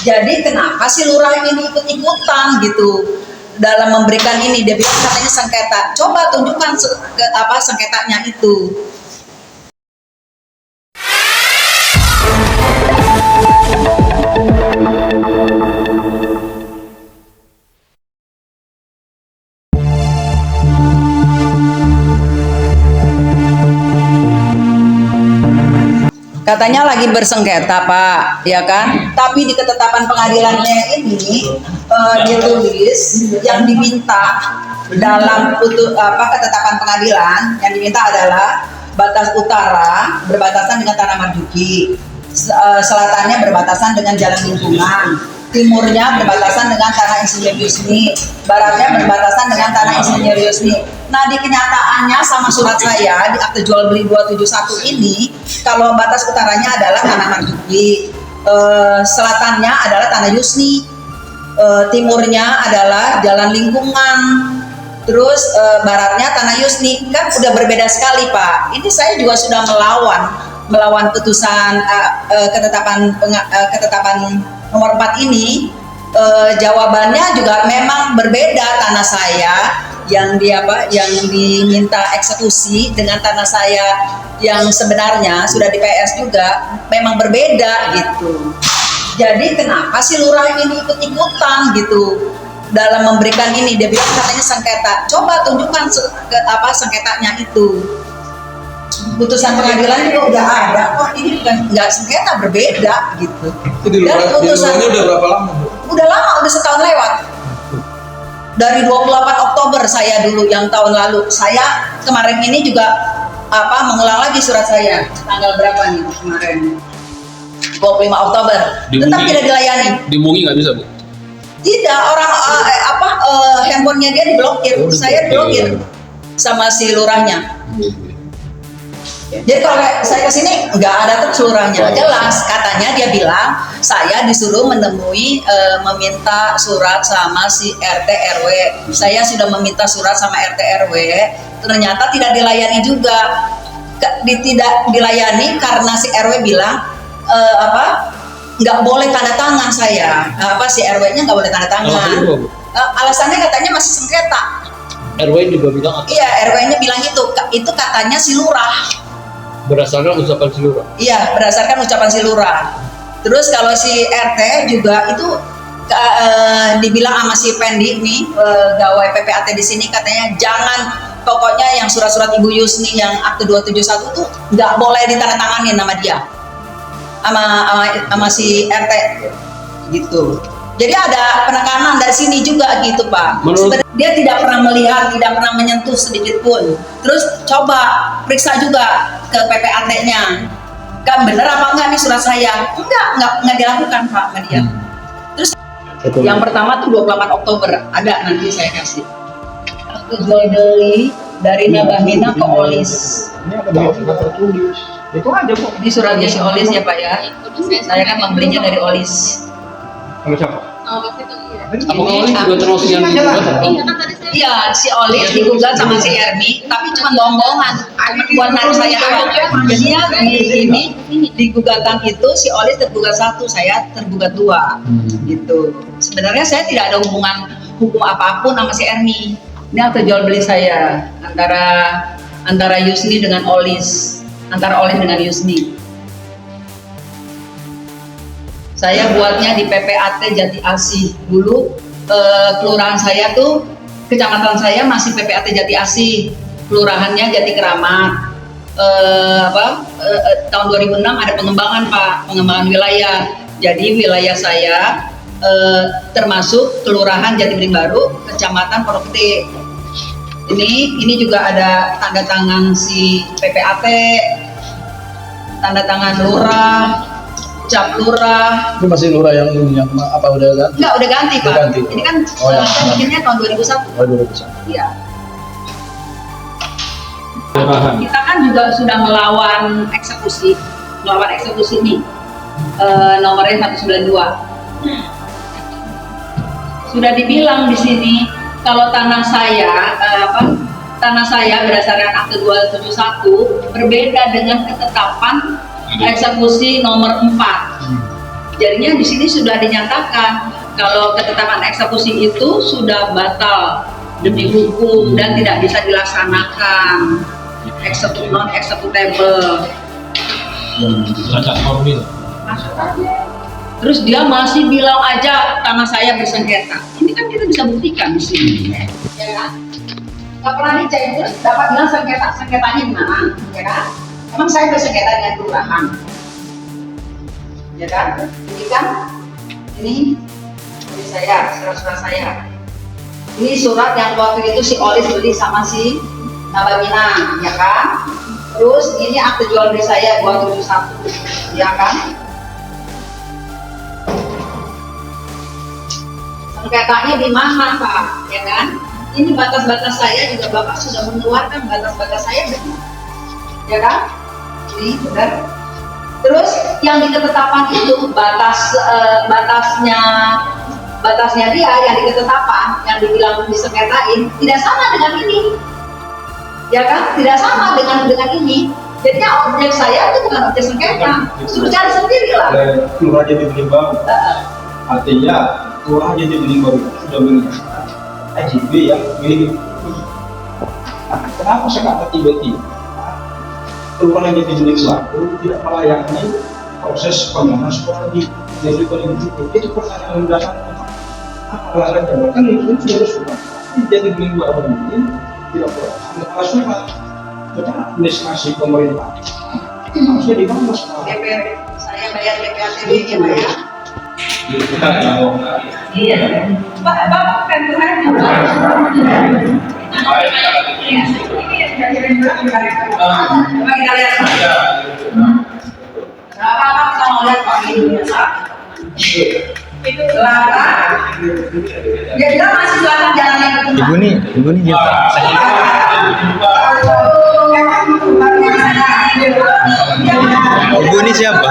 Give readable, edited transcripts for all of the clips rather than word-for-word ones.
Jadi kenapa si lurah ini ikut-ikutan gitu dalam memberikan ini? Dia bilang katanya sengketa. Coba tunjukkan sengketanya itu. Katanya lagi bersengketa Pak, ya kan? Tapi di ketetapan pengadilannya ini dia tulis yang diminta dalam ketetapan pengadilan yang diminta adalah batas utara berbatasan dengan Tanah Marzuki, selatannya berbatasan dengan Jalan Lingkungan, timurnya berbatasan dengan Tanah Insinyur Yusni, baratnya berbatasan dengan Tanah Insinyur Yusni. Nah di kenyataannya sama surat saya di akte jual beli 271 ini, kalau batas utaranya adalah Tanah Marzuki, selatannya adalah Tanah Yusni, timurnya adalah Jalan Lingkungan, terus baratnya Tanah Yusni. Kan sudah berbeda sekali Pak. Ini saya juga sudah melawan putusan ketetapan nomor 4 ini. Jawabannya juga memang berbeda. Tanah saya yang diminta eksekusi dengan tanah saya yang sebenarnya sudah di PS juga memang berbeda gitu. Jadi kenapa si lurah ini ikut-ikutan gitu dalam memberikan ini? Dia bilang katanya sengketa. Coba tunjukkan sengketanya itu. Putusan pengadilan itu udah ada kok, ini bukan nggak sengketa, berbeda gitu. Dan putusannya udah berapa lama? Udah lama, udah setahun lewat. Dari 28 Oktober saya dulu yang tahun lalu. Saya kemarin ini juga mengulang lagi surat saya. Tanggal berapa nih kemarin? 25 Oktober. Tetap tidak dilayani. Dihubungi nggak bisa Bu? Tidak, orang handphonenya dia diblokir. Saya diblokir sama si lurahnya. Jadi kalau saya kesini nggak ada tuh lurahnya, jelas katanya dia bilang saya disuruh meminta surat sama si RT RW. Saya sudah meminta surat sama RT RW, ternyata tidak dilayani juga. Tidak dilayani karena si RW bilang nggak boleh tanda tangan saya. Si RW-nya nggak boleh tanda tangan. Alasannya katanya masih sengketa. RW juga bilang? Iya, RW-nya bilang itu katanya si lurah. Berdasarkan ucapan si lurah? Iya, berdasarkan ucapan si lurah. Terus kalau si RT juga itu dibilang sama si Pendi nih, pegawai PPAT di sini, katanya jangan, pokoknya yang surat-surat Ibu Yusni yang akte 271 tuh nggak boleh ditandatangani nama dia, sama si RT gitu. Jadi ada penekanan dari sini juga gitu Pak. Sebenarnya dia tidak pernah melihat, tidak pernah menyentuh sedikit pun. Terus coba periksa juga ke PPAT-nya. Kan bener apa enggak nih surat saya? Enggak dilakukan Pak sama dia. Terus yang pertama tuh 28 Oktober, ada nanti saya kasih. Akte jual beli dari Nabahina ke Olis. Ini apa tertulis? Itu aja kok. Ini suratnya si Olis ya Pak ya. Saya kan membelinya dari Olis. Sama siapa? Apa Olis juga terus yang Iya, si Olis digugat sama si Ermi, tapi cuma bohong-bohongan buat narik saya doang. Jadi ya ini di gugatan itu si Olis tergugat 1, saya tergugat 2, gitu. Sebenarnya saya tidak ada hukum apapun sama si Ermi. Ini akte jual beli saya antara Yusni dengan Olis, antara Olis dengan Yusni. Saya buatnya di PPAT Jati Asih. Dulu kelurahan saya tuh, kecamatan saya masih PPAT Jati Asih, kelurahannya Jati Keramat. Tahun 2006 ada pengembangan Pak, pengembangan wilayah. Jadi wilayah saya termasuk kelurahan Jati Bening Baru, kecamatan Pondok Gede. Ini juga ada tanda tangan si PPAT, tanda tangan lurah, cap lurah. Itu masih lurah yang apa udah ganti? Enggak, udah ganti Pak. Ganti. Ini kan saya bikinnya tahun 2001. Oh, 2001. Iya. Kita kan juga sudah melawan eksekusi nih. Nomornya 192. Sudah dibilang di sini kalau tanah saya berdasarkan akte 271 berbeda dengan ketetapan eksekusi nomor 4. Jadinya di sini sudah dinyatakan kalau ketetapan eksekusi itu sudah batal demi hukum dan tidak bisa dilaksanakan, non executable. Terus dia masih bilang aja tanah saya bersengketa. Ini kan kita bisa buktikan di sini, ya kan? Gak pernah dicek, terus dapat bilang sengketanya di mana, ya kan? Emang saya bersengketa dengan kelurahan, ya kan? Ini saya, surat-surat saya. Ini surat yang waktu itu si Olis beli sama si Nabamina, ya kan? Terus ini akte jual beli saya 271, ya kan? Sengketanya di mana, Pak? Ya kan? Ini batas-batas saya juga Bapak sudah mengeluarkan batas-batas saya, benar? Ya kan? Ini benar. Terus yang di ketetapan itu batasnya dia yang di ketetapan yang dibilang disengketain tidak sama dengan ini, ya kan? Tidak sama dengan ini. Jadinya objek saya itu bukan objek sengketa. Suruh cari sendiri lah. Kelurahan Jati Bening Baru. Artinya Kelurahan Jati Bening Baru sudah mengingatkan AJB yang milik. Kenapa sekarang tiba-tiba Kelurahan Jati Bening Baru tidak melayani proses penanganan sekolah di Jati Bening Baru? Itu pertanyaan mendasar. Apa alasannya? Kan itu sudah Jati Bening Baru ini tidak pernah surat tentang administrasi pemerintah. Harusnya dibahas. DPR, saya bayar DPRTB-nya, Pak ya. Iya. Bapak kan Tuhan juga. Kita lihat. Bapak kita mau lihat Pak ini. Itu selatan. Dia bilang masih selatan jalan yang ketemu. Ibu nih dia Ibu ini siapa?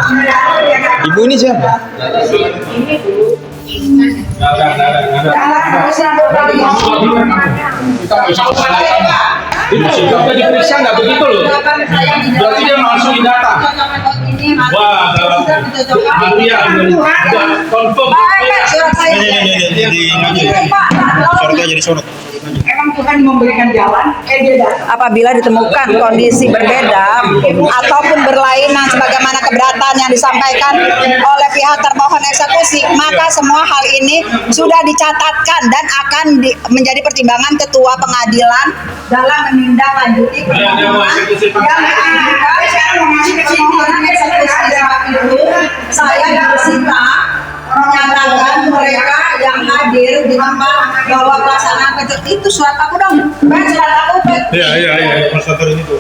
Ibu ini siapa? Itu sudah diperiksa nggak begitu loh? Berarti dia langsung data. Wah, mafia udah confirm. Sorot jadi sorot. Emang Tuhan memberikan jalan, dia datang. Apabila ditemukan kondisi berbeda ataupun berlainan sebagaimana keberatan yang disampaikan oleh pihak termohon eksekusi, maka semua hal ini sudah dicatatkan dan akan menjadi pertimbangan ketua pengadilan dalam menindaklanjuti permohonan yang permohonan eksekusi itu. Saya bersika menyatakan mereka yang hadir di tempat bahwa pelaksanaan itu surat aku dong, surat aku. Iya, persyaratan itu.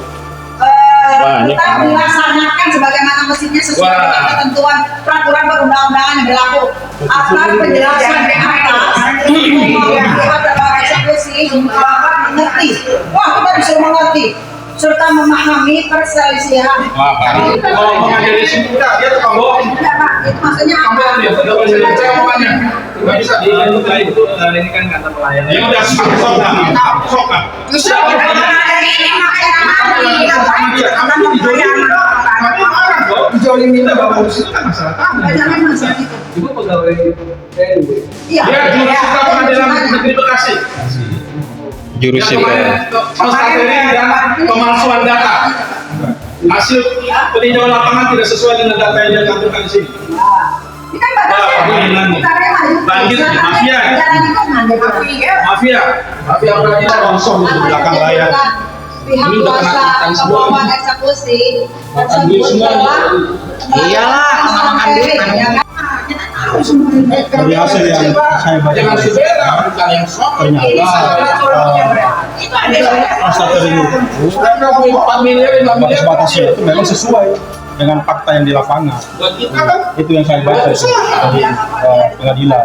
Kita dilaksanakan sebagaimana mestinya sesuai dengan ketentuan peraturan perundang-undangan yang berlaku. Atas penjelasan di atas, pihak terkait eksekusi Bapak mengerti. Wah, kita disuruh mengerti serta memahami perselisihan. Kalau mengadili sudah dia tukang bohong. Enggak, Pak, itu maksudnya apa? Nggak bisa dilanjutkan itu. Ini kan kata pelayanan. Ya udah sok. Dijolin minta bapak itu kan masalah tanah. Jangan masalah itu. Ibu pegawai PNW. Iya. Ya, jurus kita pengadilan negeri Bekasi. Jurus Yang kemarin konstatasi dan pemalsuan data. Hasil peninjauan lapangan tidak sesuai dengan data yang dicantumkan di sini. Ini kan batasnya. Bandit, mafia. Mafia peradilan kosong di belakang layar. Pihak Ini udah kena kuasa hitam semua. pemohon eksekusi Makan duit semua. iyalah makan duit ya kan. Dari hasil yang saya baca Jangan sebera, bukan yang sok. Prasyarat itu 4 miliar, 5 miliar. batas-batasnya itu memang sesuai dengan fakta yang di lapangan. Buat kita kan Itu yang saya baca dari pengadilan.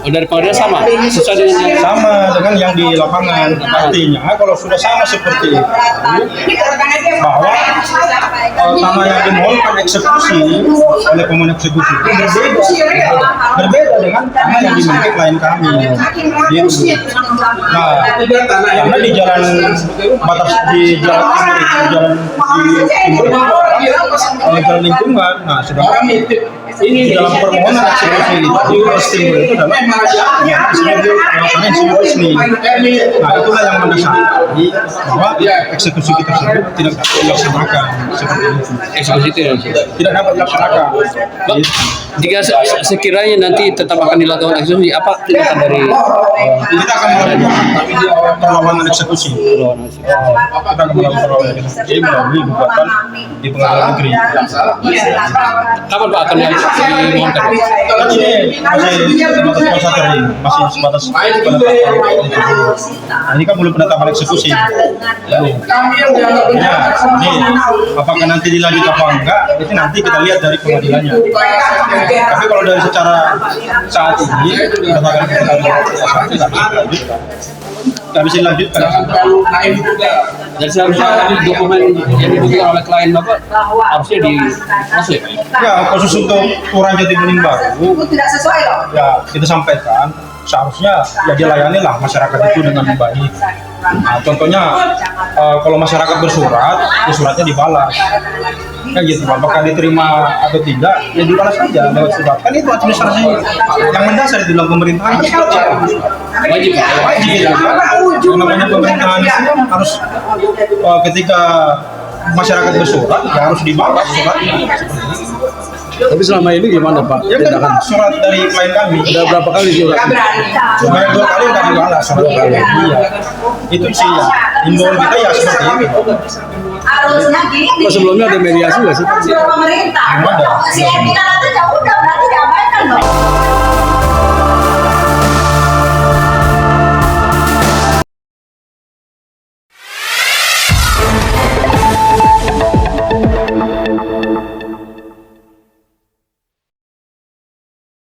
Dari pengadilan sama, sesuai dengan yang Sama dengan yang di lapangan. Artinya kalau sudah sama seperti itu, bahwa tanah yang dimohonkan eksekusi oleh pemohon eksekusi itu berbeda dengan tanah yang dimiliki klien kami. Gitu. Nah, karena di jalan batas di jalan timur itu jalan di jalan lingkungan. Nah, sedangkan di dalam permohonan eksekusi itu Polres Timur itu adalah sebagai melakukan insiden resmi. Nah, itulah yang mendasari bahwa eksekusi tersebut tidak dapat dilaksanakan seperti itu. Eksekusi Tidak dapat dilaksanakan. Jika sekiranya nanti tetap akan dilakukan eksekusi, apa tindakan dari Kita akan melakukan perlawanan eksekusi. Kita akan melakukan perlawanan eksekusi melalui gugatan di pengadilan negeri. kapan Pak akan dimohonkan? Kan ini masih sebatas kuasa kering, masih sebatas penetapan. Nah, ini kan belum penetapan eksekusi. Belum. Ya, ini apakah nanti dilanjut apa enggak? Itu nanti kita lihat dari pengadilannya. Tapi kalau dari secara saat ini penetapan nggak bisa dilanjutkan. Dan seharusnya dokumen yang dibutuhkan oleh klien Bapak harusnya diproses. Ya, khusus untuk Kelurahan Jati Bening Baru, tidak sesuai loh. ya kita sampaikan seharusnya ya dilayani lah masyarakat itu dengan baik. Nah, contohnya kalau masyarakat bersurat, ya suratnya dibalas. Kan gitu, apakah diterima atau tidak, ya dibalas saja lewat surat. Kan itu administrasi yang mendasar di dalam pemerintahan. Wajib Pak. Wajib. Yang namanya pemerintahan itu harus ketika masyarakat bersurat, ya harus dibalas suratnya. Tapi selama ini gimana Pak? Ya kan Tindakan surat dari klien kami. udah berapa kali surat? Sebanyak 2 kali nggak dibalas surat kali. Iya. Itu sih ya. Himbauan kita ya seperti itu. Harusnya gini. Oh, sebelumnya ada mediasi nggak sih? Pemerintah. Ada. Si Etika nanti ya udah berarti diabaikan dong.